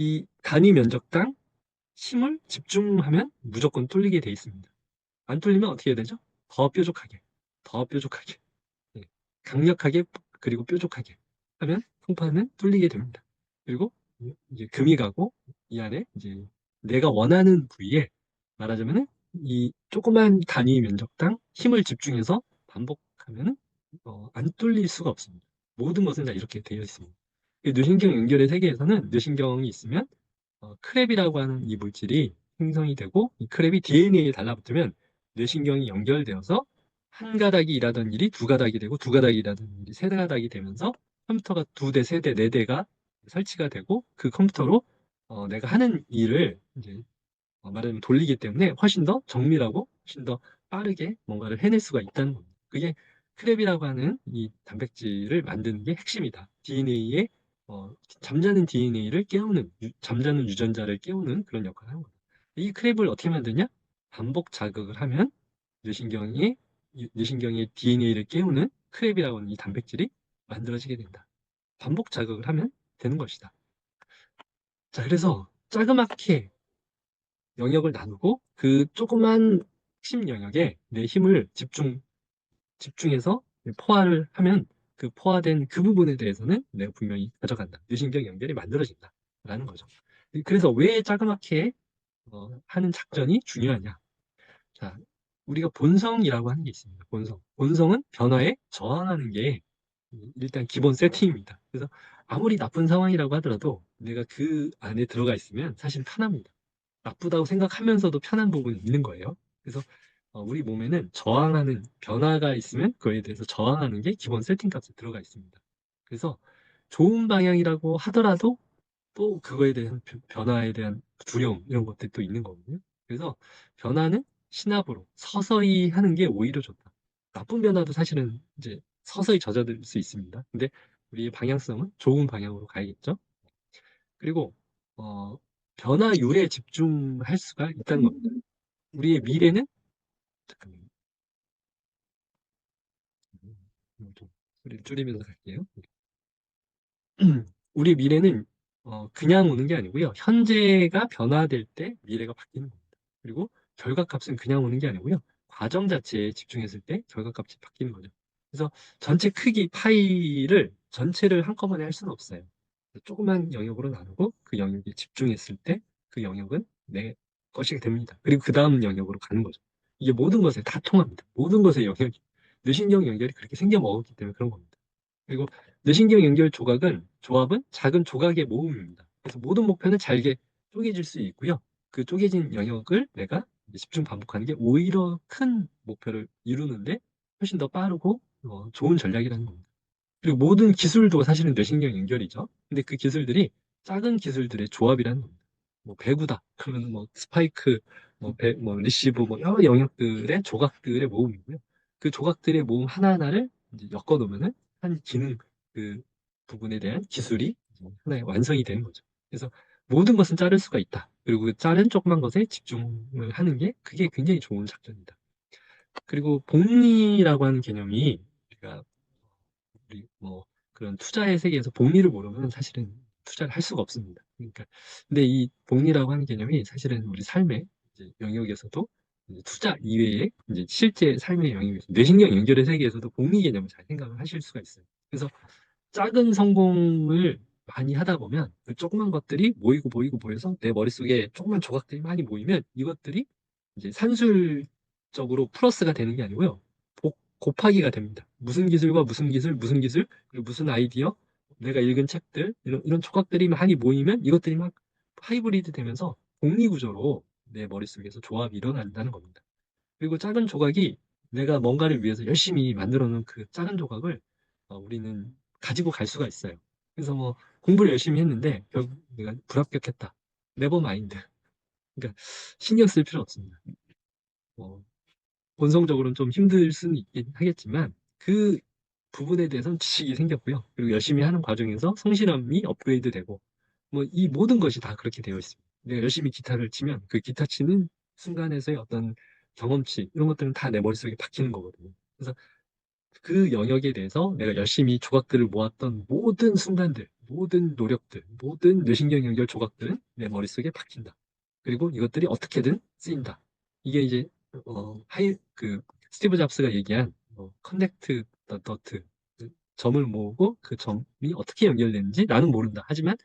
이 단위 면적당 힘을 집중하면 무조건 뚫리게 돼 있습니다. 안 뚫리면 어떻게 해야 되죠? 더 뾰족하게, 더 뾰족하게, 예, 강력하게 그리고 뾰족하게 하면 풍판은 뚫리게 됩니다. 그리고 이제 금이 가고 이 안에 이제 내가 원하는 부위에 말하자면은 이 조그만 단위 면적당 힘을 집중해서 반복하면은 안 뚫릴 수가 없습니다. 모든 것은 다 이렇게 되어 있습니다. 뇌신경 연결의 세계에서는 뇌신경이 있으면 크랩이라고 하는 이 물질이 생성이 되고 이 크랩이 DNA에 달라붙으면 뇌신경이 연결되어서 한 가닥이 일하던 일이 두 가닥이 되고 두 가닥이 일하던 일이 세 가닥이 되면서 컴퓨터가 두 대, 세 대, 네 대가 설치가 되고 그 컴퓨터로 내가 하는 일을 이제 말하자면 돌리기 때문에 훨씬 더 정밀하고 훨씬 더 빠르게 뭔가를 해낼 수가 있다는 겁니다. 그게 크랩이라고 하는 이 단백질을 만드는 게 핵심이다. DNA에 잠자는 DNA를 깨우는 잠자는 유전자를 깨우는 그런 역할을 하는 겁니다. 이 크랩을 어떻게 만드냐? 반복 자극을 하면 뇌신경이 뇌신경의 DNA를 깨우는 크랩이라고 하는 이 단백질이 만들어지게 된다. 반복 자극을 하면 되는 것이다. 자, 그래서 자그맣게 영역을 나누고 그 조그만 핵심 영역에 내 힘을 집중해서 포화를 하면 그 포화된 그 부분에 대해서는 내가 분명히 가져간다. 뇌신경 연결이 만들어진다. 라는 거죠. 그래서 왜 자그맣게 하는 작전이 중요하냐. 자, 우리가 본성이라고 하는 게 있습니다. 본성. 본성은 변화에 저항하는 게 일단 기본 세팅입니다. 그래서 아무리 나쁜 상황이라고 하더라도 내가 그 안에 들어가 있으면 사실 편합니다. 나쁘다고 생각하면서도 편한 부분이 있는 거예요. 그래서 우리 몸에는 저항하는 변화가 있으면 그거에 대해서 저항하는 게 기본 세팅 값에 들어가 있습니다. 그래서 좋은 방향이라고 하더라도 또 그거에 대한 변화에 대한 두려움 이런 것들이 또 있는 거거든요. 그래서 변화는 시나브로 서서히 하는 게 오히려 좋다. 나쁜 변화도 사실은 이제 서서히 젖어들 수 있습니다. 근데 우리의 방향성은 좋은 방향으로 가야겠죠. 그리고 어, 변화율에 집중할 수가 있다는 겁니다. 우리의 미래는 잠깐만요. 좀 소리를 줄이면서 갈게요. 우리 미래는 그냥 오는 게 아니고요. 현재가 변화될 때 미래가 바뀌는 겁니다. 그리고 결과값은 그냥 오는 게 아니고요. 과정 자체에 집중했을 때 결과값이 바뀌는 거죠. 그래서 전체 크기 파이를 전체를 한꺼번에 할 수는 없어요. 조그만 영역으로 나누고 그 영역에 집중했을 때 그 영역은 내 것이 됩니다. 그리고 그 다음 영역으로 가는 거죠. 이게 모든 것에 다 통합니다. 모든 것의 영역이 뇌신경 연결이 그렇게 생겨 먹었기 때문에 그런 겁니다. 그리고 뇌신경 연결 조합은 작은 조각의 모음입니다. 그래서 모든 목표는 잘게 쪼개질 수 있고요. 그 쪼개진 영역을 내가 집중 반복하는 게 오히려 큰 목표를 이루는데 훨씬 더 빠르고 좋은 전략이라는 겁니다. 그리고 모든 기술도 사실은 뇌신경 연결이죠. 근데 그 기술들이 작은 기술들의 조합이라는 겁니다. 뭐 배구다. 그러면 뭐 스파이크, 뭐 리시브, 뭐 여러 영역들의 조각들의 모음이고요. 그 조각들의 모음 하나하나를 이제 엮어 놓으면은 한 기능 그 부분에 대한 기술이 하나의 완성이 되는 거죠. 그래서 모든 것은 자를 수가 있다. 그리고 그 자른 조그만 것에 집중을 하는 게 그게 굉장히 좋은 작전이다. 그리고 복리라고 하는 개념이 우리가 우리 뭐 그런 투자의 세계에서 복리를 모르면 사실은 투자를 할 수가 없습니다. 그러니까 근데 이 복리라고 하는 개념이 사실은 우리 삶의 이제 영역에서도 이제 투자 이외에 이제 실제 삶의 영역에서 뇌신경 연결의 세계에서도 복리 개념을 잘 생각을 하실 수가 있어요. 그래서 작은 성공을 많이 하다 보면 그 조그만 것들이 모이고 모여서 내 머릿속에 조그만 조각들이 많이 모이면 이것들이 이제 산술적으로 플러스가 되는 게 아니고요. 곱하기가 됩니다. 무슨 기술과 무슨 기술, 그리고 무슨 아이디어, 내가 읽은 책들, 이런 조각들이 많이 모이면 이것들이 막 하이브리드 되면서 복리구조로 내 머릿속에서 조합이 일어난다는 겁니다. 그리고 작은 조각이 내가 뭔가를 위해서 열심히 만들어 놓은 그 작은 조각을 우리는 가지고 갈 수가 있어요. 그래서 뭐 공부를 열심히 했는데 결국 내가 불합격했다. 네버 마인드. 그러니까 신경 쓸 필요 없습니다. 뭐 본성적으로는 좀 힘들 수는 있긴 하겠지만 그 부분에 대해서는 지식이 생겼고요. 그리고 열심히 하는 과정에서 성실함이 업그레이드 되고 뭐 이 모든 것이 다 그렇게 되어 있습니다. 내가 열심히 기타를 치면 그 기타 치는 순간에서의 어떤 경험치 이런 것들은 다 내 머릿속에 박히는 거거든요. 그래서 그 영역에 대해서 내가 열심히 조각들을 모았던 모든 순간들 모든 노력들, 모든 뇌신경 연결 조각들은 내 머릿속에 박힌다. 그리고 이것들이 어떻게든 쓰인다. 이게 이제 스티브 잡스가 얘기한 커넥트 더 더트, 점을 모으고 그 점이 어떻게 연결되는지 나는 모른다. 하지만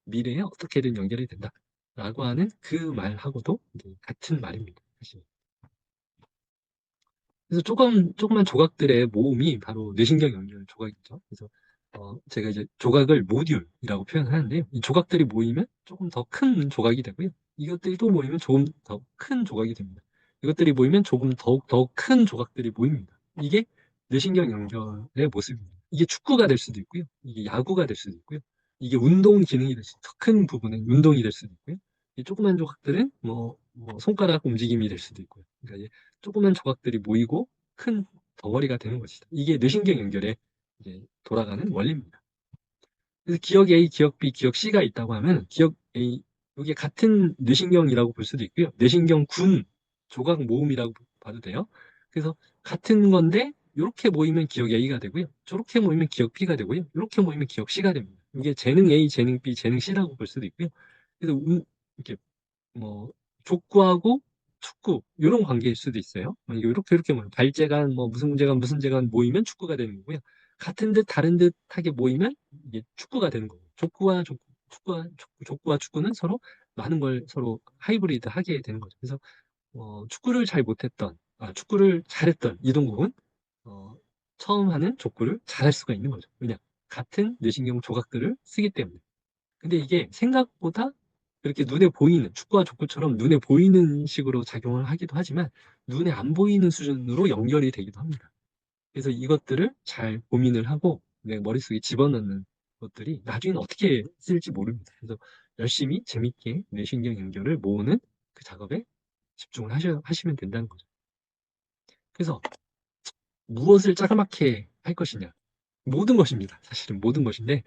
미래에 어떻게든 연결이 된다. 라고 하는 그 말하고도 이제 같은 말입니다. 사실. 그래서 조그만 조각들의 모음이 바로 뇌신경 연결 조각이죠. 그래서 제가 이제 조각을 모듈이라고 표현하는데요. 이 조각들이 모이면 조금 더 큰 조각이 되고요. 이것들이 또 모이면 조금 더 큰 조각이 됩니다. 이것들이 모이면 조금 더 큰 조각들이 모입니다. 이게 뇌신경 연결의 모습입니다. 이게 축구가 될 수도 있고요. 이게 야구가 될 수도 있고요. 이게 운동 기능이 될 수도, 큰 부분은 운동이 될 수도 있고요. 이 조그만 조각들은 손가락 움직임이 될 수도 있고요. 그러니까 조그만 조각들이 모이고 큰 덩어리가 되는 것이다. 이게 뇌신경 연결에 이제 돌아가는 원리입니다. 그래서 기억 A, 기억 B, 기억 C가 있다고 하면 기억 A, 이게 같은 뇌신경이라고 볼 수도 있고요. 뇌신경 군, 조각 모음이라고 봐도 돼요. 그래서 같은 건데 이렇게 모이면 기억 A가 되고요. 저렇게 모이면 기억 B가 되고요. 이렇게 모이면 기억 C가 됩니다. 이게 재능 A, 재능 B, 재능 C라고 볼 수도 있고요. 그래서 이렇게 뭐 족구하고 축구 이런 관계일 수도 있어요. 이렇게 모여 발재간 무슨 재간 모이면 축구가 되는 거고요. 같은 듯 다른 듯하게 모이면 이게 축구가 되는 거고. 족구와 축구는 서로 많은 걸 서로 하이브리드 하게 되는 거죠. 그래서 축구를 잘했던 이동국은 어, 처음 하는 족구를 잘할 수가 있는 거죠. 왜냐? 같은 뇌신경 조각들을 쓰기 때문에. 근데 이게 생각보다 그렇게 눈에 보이는, 축구와 족구처럼 눈에 보이는 식으로 작용을 하기도 하지만 눈에 안 보이는 수준으로 연결이 되기도 합니다. 그래서 이것들을 잘 고민을 하고 내 머릿속에 집어넣는 것들이 나중에는 어떻게 쓸지 모릅니다. 그래서 열심히 재밌게 뇌신경 연결을 모으는 그 작업에 집중을 하시면 된다는 거죠. 그래서 무엇을 짜그맣게 할 것이냐. 모든 것입니다. 사실은 모든 것인데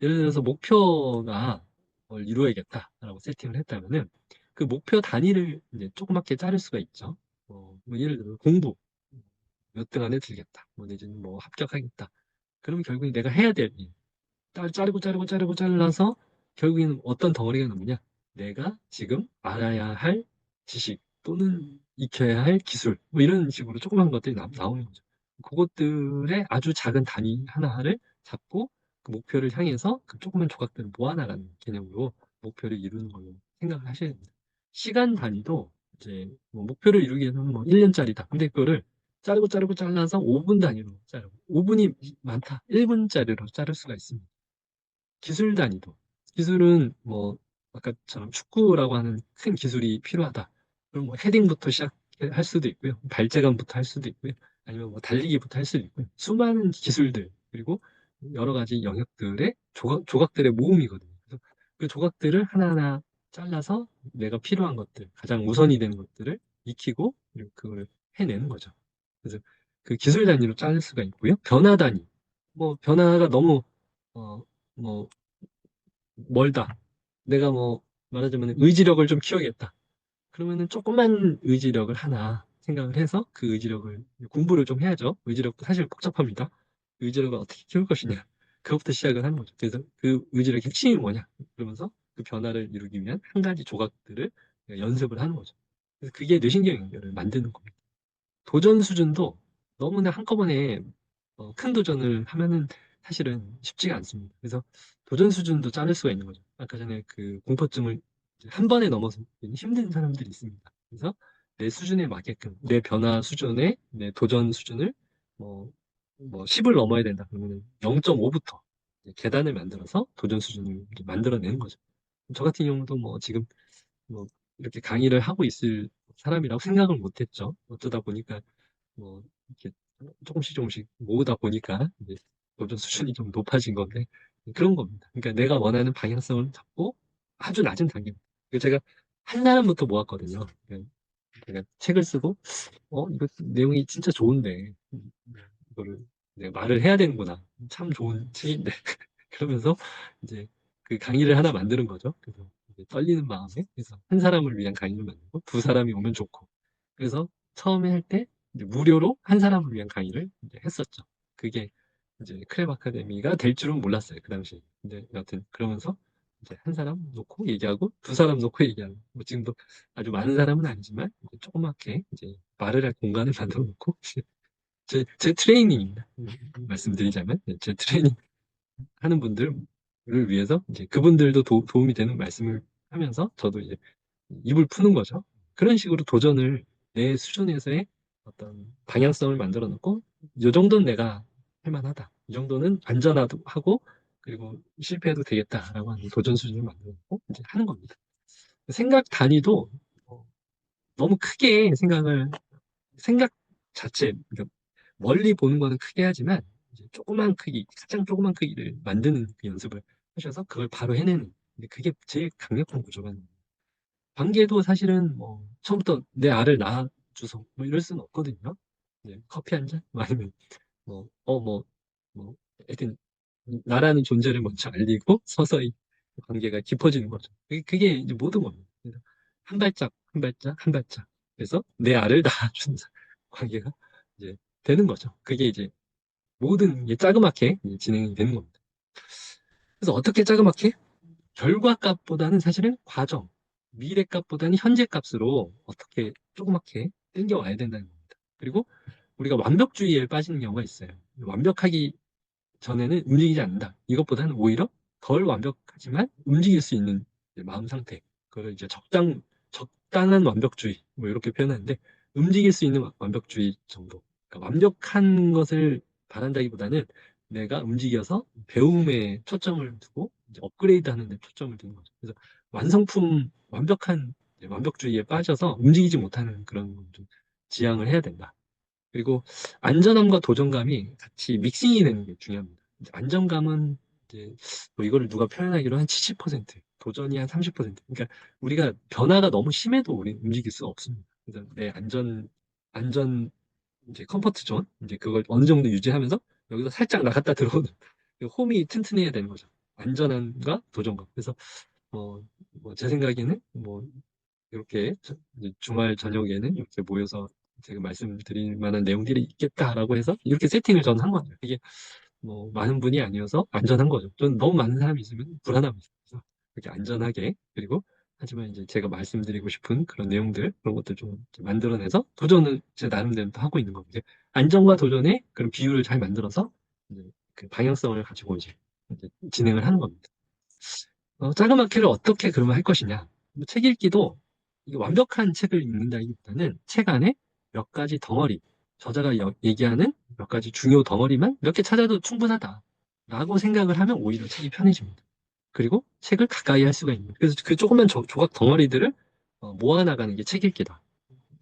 예를 들어서 목표가 뭘 이루어야겠다라고 세팅을 했다면은 그 목표 단위를 이제 조그맣게 자를 수가 있죠. 예를 들어 공부 몇 등 안에 들겠다. 내지는 합격하겠다. 그러면 결국엔 내가 해야 될 일. 자르고 잘라서 결국에는 어떤 덩어리가 남느냐? 내가 지금 알아야 할 지식 또는 익혀야 할 기술 이런 식으로 조그만 것들이 나오는 거죠. 그것들의 아주 작은 단위 하나를 잡고 그 목표를 향해서 그 조그만 조각들을 모아나가는 개념으로 목표를 이루는 걸로 생각을 하셔야 됩니다. 시간 단위도 이제 목표를 이루기 위해서는 1년짜리다. 근데 그거를 자르고 잘라서 5분 단위로 자르고 5분이 많다. 1분짜리로 자를 수가 있습니다. 기술 단위도. 기술은 아까처럼 축구라고 하는 큰 기술이 필요하다. 그럼 헤딩부터 시작할 수도 있고요. 발재간부터 할 수도 있고요. 아니면 달리기부터 할 수도 있고요. 수많은 기술들, 그리고 여러 가지 영역들의 조각들의 모음이거든요. 그래서 그 조각들을 하나하나 잘라서 내가 필요한 것들, 가장 우선이 되는 것들을 익히고, 그리고 그걸 해내는 거죠. 그래서 그 기술 단위로 자를 수가 있고요. 변화 단위. 변화가 너무, 어, 뭐, 멀다. 내가 말하자면 의지력을 좀 키워야겠다. 그러면은 조그만 의지력을 하나 생각을 해서 그 의지력을 공부를 좀 해야죠. 의지력도 사실 복잡합니다. 의지력을 어떻게 키울 것이냐. 그것부터 시작을 하는 거죠. 그래서 그 의지력의 핵심이 뭐냐. 그러면서 그 변화를 이루기 위한 한 가지 조각들을 연습을 하는 거죠. 그래서 그게 뇌신경 연결을 만드는 겁니다. 도전 수준도 너무나 한꺼번에 큰 도전을 하면은 사실은 쉽지가 않습니다. 그래서 도전 수준도 자를 수가 있는 거죠. 아까 전에 그 공포증을 한 번에 넘어서는 힘든 사람들이 있습니다. 그래서 내 수준에 맞게끔 내 변화 수준에 내 도전 수준을 뭐, 10을 넘어야 된다 그러면 0.5부터 계단을 만들어서 도전 수준을 만들어내는 거죠. 저 같은 경우도 지금 뭐 이렇게 강의를 하고 있을 사람이라고 생각을 못했죠. 어쩌다 보니까 이렇게 조금씩 모으다 보니까 이제 도전 수준이 좀 높아진 건데 그런 겁니다. 그러니까 내가 원하는 방향성을 잡고 아주 낮은 단계. 제가 한 사람부터 모았거든요. 제가 책을 쓰고 이거 내용이 진짜 좋은데 이거를 내가 말을 해야 되는구나. 참 좋은 책인데 그러면서 이제 그 강의를 하나 만드는 거죠. 그래서 이제 떨리는 마음에 그래서 한 사람을 위한 강의를 만들고 두 사람이 오면 좋고 그래서 처음에 할 때 무료로 한 사람을 위한 강의를 이제 했었죠. 그게 이제 크랩 아카데미가 될 줄은 몰랐어요, 그 당시에. 근데 여하튼 그러면서 이제 한 사람 놓고 얘기하고 두 사람 놓고 얘기하고 뭐 지금도 아주 많은 사람은 아니지만 이제 조그맣게 이제 말을 할 공간을 만들어 놓고 제 트레이닝입니다. 말씀드리자면 제 트레이닝 하는 분들을 위해서 이제 그분들도 도움이 되는 말씀을 하면서 저도 이제 입을 푸는 거죠. 그런 식으로 도전을 내 수준에서의 어떤 방향성을 만들어 놓고 이 정도는 내가 할 만하다. 이 정도는 안전하고 하고 그리고 실패해도 되겠다라고 하는 도전 수준을 만들어 놓고 이제 하는 겁니다. 생각 단위도 너무 크게 생각 자체, 그러니까 멀리 보는 거는 크게 하지만 이제 조그만 크기, 가장 조그만 크기를 만드는 그 연습을 하셔서 그걸 바로 해내는. 근데 그게 제일 강력한 구조가 관계도 사실은 뭐 처음부터 내 알을 낳아주소 뭐 이럴 수는 없거든요. 네, 커피 한 잔? 뭐 아니면 뭐 하여튼 나라는 존재를 먼저 알리고 서서히 관계가 깊어지는 거죠. 그게 이제 모든 겁니다. 그래서 한 발짝 한 발짝 한 발짝 그래서 내 알을 낳아주는 관계가 이제 되는 거죠. 그게 이제 모든 게 자그맣게 이제 진행이 되는 겁니다. 그래서 어떻게 자그맣게? 결과값보다는 사실은 과정, 미래값보다는 현재값으로 어떻게 조그맣게 땡겨와야 된다는 겁니다. 그리고 우리가 완벽주의에 빠지는 경우가 있어요. 완벽하기 전에는 움직이지 않는다. 이것보다는 오히려 덜 완벽하지만 움직일 수 있는 마음 상태. 그걸 이제 적당한 완벽주의, 뭐 이렇게 표현하는데, 움직일 수 있는 완벽주의 정도. 그러니까 완벽한 것을 바란다기보다는 내가 움직여서 배움에 초점을 두고 이제 업그레이드 하는 데 초점을 두는 거죠. 그래서 완벽한 완벽주의에 빠져서 움직이지 못하는 그런 걸 좀 지향을 해야 된다. 그리고 안전함과 도전감이 같이 믹싱이 되는 게 중요합니다. 이제 안정감은 이제 뭐 이거를 누가 표현하기로 한 70%, 도전이 한 30%. 그러니까 우리가 변화가 너무 심해도 우리 움직일 수 없습니다. 그래서 내 안전 이제 컴포트 존 이제 그걸 어느 정도 유지하면서 여기서 살짝 나갔다 들어오는 그 홈이 튼튼해야 되는 거죠. 안전함과 도전감. 그래서 제 생각에는 이렇게 이제 주말 저녁에는 이렇게 모여서 제가 말씀드릴 만한 내용들이 있겠다라고 해서 이렇게 세팅을 저는 한 거죠. 이게 뭐 많은 분이 아니어서 안전한 거죠. 저는 너무 많은 사람이 있으면 불안합니다. 그래서 이렇게 안전하게 그리고 하지만 이제 제가 말씀드리고 싶은 그런 내용들 그런 것들 좀 이렇게 만들어내서 도전을 제 나름대로 또 하고 있는 겁니다. 이제 안전과 도전의 그런 비율을 잘 만들어서 이제 그 방향성을 가지고 이제 진행을 하는 겁니다. 자그맣게를 어떻게 그러면 할 것이냐. 책 읽기도 이게 완벽한 책을 읽는다기보다는 책 안에 몇 가지 덩어리, 저자가 얘기하는 몇 가지 중요 덩어리만 몇 개 찾아도 충분하다. 라고 생각을 하면 오히려 책이 편해집니다. 그리고 책을 가까이 할 수가 있는. 그래서 그 조그만 조각 덩어리들을 모아나가는 게 책 읽기다.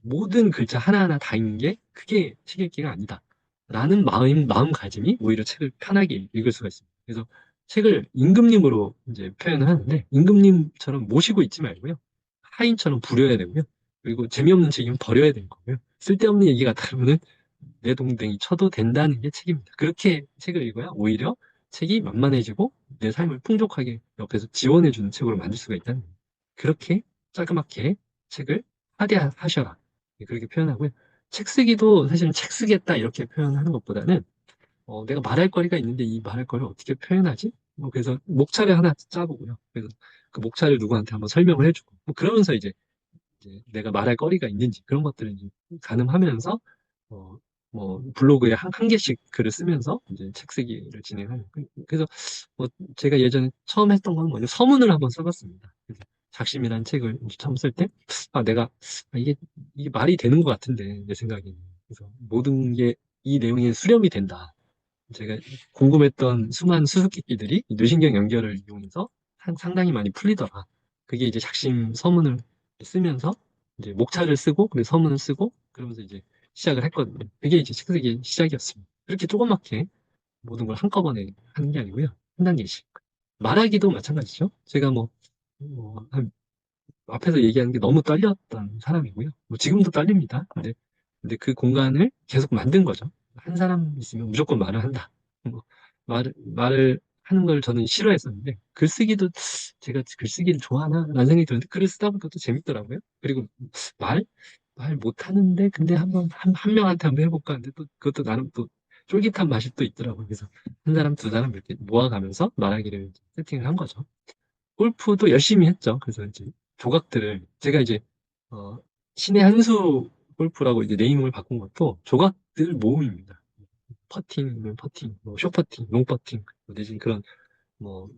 모든 글자 하나하나 다 읽는 게 그게 책 읽기가 아니다. 라는 마음가짐이 오히려 책을 편하게 읽을 수가 있습니다. 그래서 책을 임금님으로 이제 표현을 하는데, 임금님처럼 모시고 있지 말고요. 하인처럼 부려야 되고요. 그리고 재미없는 책이면 버려야 되는 거고요. 쓸데없는 얘기 같다 그러면은 내 동댕이 쳐도 된다는 게 책입니다. 그렇게 책을 읽어야 오히려 책이 만만해지고 내 삶을 풍족하게 옆에서 지원해주는 책으로 만들 수가 있다는 거예요. 그렇게 자그맣게 책을 하대하셔라. 그렇게 표현하고요. 책 쓰기도 사실은 책 쓰겠다 이렇게 표현하는 것보다는 내가 말할 거리가 있는데 이 말할 거리를 어떻게 표현하지? 그래서 목차를 하나 짜보고요. 그래서 그 목차를 누구한테 한번 설명을 해주고 그러면서 이제 내가 말할 거리가 있는지 그런 것들을 이제 가늠하면서 어, 블로그에 한 개씩 글을 쓰면서 이제 책 쓰기를 진행하는. 그래서 뭐 제가 예전에 처음 했던 건 뭐냐 서문을 한번 써봤습니다. 그래서 작심이라는 책을 이제 처음 쓸 때, 이게 말이 되는 것 같은데, 내 생각에는. 그래서 모든 게 이 내용에 수렴이 된다. 제가 궁금했던 수많은 수수께끼들이 이 뇌신경 연결을 이용해서 상당히 많이 풀리더라. 그게 이제 작심 서문을 쓰면서 이제 목차를 쓰고 그리고 서문을 쓰고 그러면서 이제 시작을 했거든요. 그게 이제 책쓰기 시작이었습니다. 그렇게 조그맣게 모든 걸 한꺼번에 하는 게 아니고요. 한 단계씩. 말하기도 마찬가지죠. 제가 앞에서 얘기하는 게 너무 떨렸던 사람이고요. 지금도 떨립니다. 근데 그 공간을 계속 만든 거죠. 한 사람 있으면 무조건 말을 한다. 뭐, 말을 하는 걸 저는 싫어했었는데, 글쓰기도 제가 글쓰기를 좋아하나? 라는 생각이 들었는데, 글을 쓰다 보니까 또 재밌더라고요. 그리고 말? 말 못하는데, 근데 한 명한테 한번 해볼까? 근데 또, 그것도 나름 또 쫄깃한 맛이 또 있더라고요. 그래서 한 사람, 두 사람 이렇게 모아가면서 말하기를 세팅을 한 거죠. 골프도 열심히 했죠. 그래서 이제 조각들을 제가 이제 어, 신의 한 수 골프라고 이제 네이밍을 바꾼 것도 조각들 모음입니다. 퍼팅, 퍼팅, 뭐 숏퍼팅, 롱퍼팅, 내지는 그런 뭐,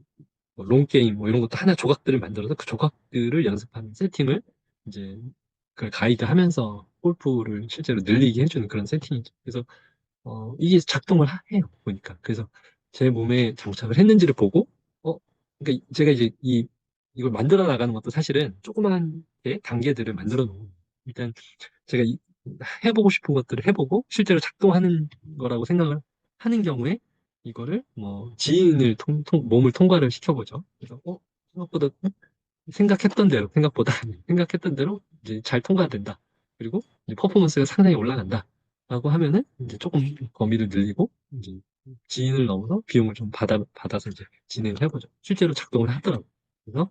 롱게임 뭐 이런 것도 하나 조각들을 만들어서 그 조각들을 연습하는 세팅을 이제 그걸 가이드하면서 골프를 실제로 늘리게 해주는 그런 세팅이죠. 그래서 이게 작동을 해요, 보니까. 그래서 제 몸에 장착을 했는지를 보고, 그러니까 제가 이제 이걸 만들어 나가는 것도 사실은 조그만 단계들을 만들어 놓은, 일단 제가 해보고 싶은 것들을 해보고, 실제로 작동하는 거라고 생각을 하는 경우에, 이거를 뭐, 지인을 몸을 통과를 시켜보죠. 그래서, 생각보다 생각보다 생각했던 대로 이제 잘 통과된다. 그리고 이제 퍼포먼스가 상당히 올라간다. 라고 하면은 이제 조금 범위를 늘리고 이제 지인을 넘어서 비용을 좀 받아서 이제 진행을 해보죠. 실제로 작동을 하더라고요. 그래서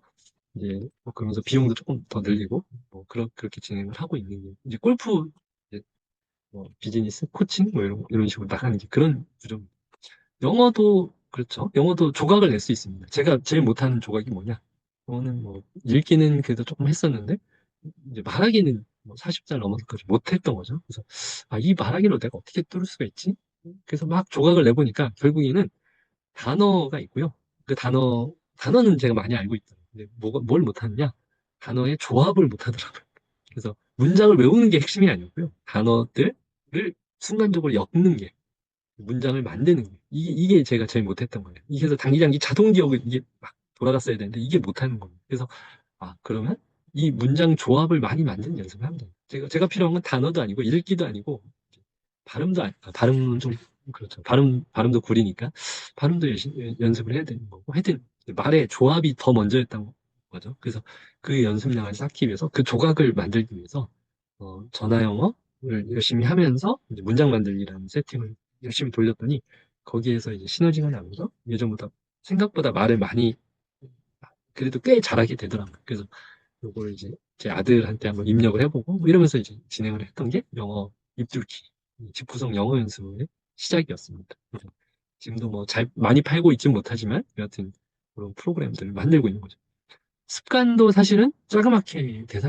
이제 그러면서 비용도 조금 더 늘리고 뭐 그렇게 진행을 하고 있는 게 이제 골프 이제 뭐 비즈니스 코칭 뭐 이런 식으로 나가는 게 그런 구조. 영어도 그렇죠. 영어도 조각을 낼 수 있습니다. 제가 제일 못하는 조각이 뭐냐? 저는 뭐 읽기는 그래도 조금 했었는데 이제 말하기는 뭐 40살 넘어서까지 못했던 거죠. 그래서 이 말하기로 내가 어떻게 뚫을 수가 있지? 그래서 막 조각을 내보니까 결국에는 단어가 있고요. 그 단어는 제가 많이 알고 있더라고요. 근데 뭘 못하느냐? 단어의 조합을 못하더라고요. 그래서 문장을 외우는 게 핵심이 아니었고요. 단어들을 순간적으로 엮는 게 문장을 만드는 거예요. 이게 제가 제일 못했던 거예요. 이게 그래서 단기장기 자동 기억을 이게 막 돌아갔어야 되는데 이게 못하는 겁니다. 그래서 그러면 이 문장 조합을 많이 만드는 연습을 하면 돼요. 제가 필요한 건 단어도 아니고 읽기도 아니고 발음도 발음은 좀 그렇죠. 발음도 구리니까 발음도 열심히 연습을 해야 되는 거고 하여튼 말의 조합이 더 먼저였던 거죠. 그래서 그 연습량을 쌓기 위해서 그 조각을 만들기 위해서 전화 영어를 열심히 하면서 이제 문장 만들기라는 세팅을 열심히 돌렸더니 거기에서 이제 시너지가 나면서 예전보다 생각보다 말을 많이 그래도 꽤 잘하게 되더라고요. 그래서 요걸 이제 제 아들한테 한번 입력을 해보고 뭐 이러면서 이제 진행을 했던 게 영어 입뚫기, 집구성 영어 연습의 시작이었습니다. 그래서 지금도 뭐 잘 많이 팔고 있진 못하지만 여하튼 그런 프로그램들을 만들고 있는 거죠. 습관도 사실은 자그맣게 대사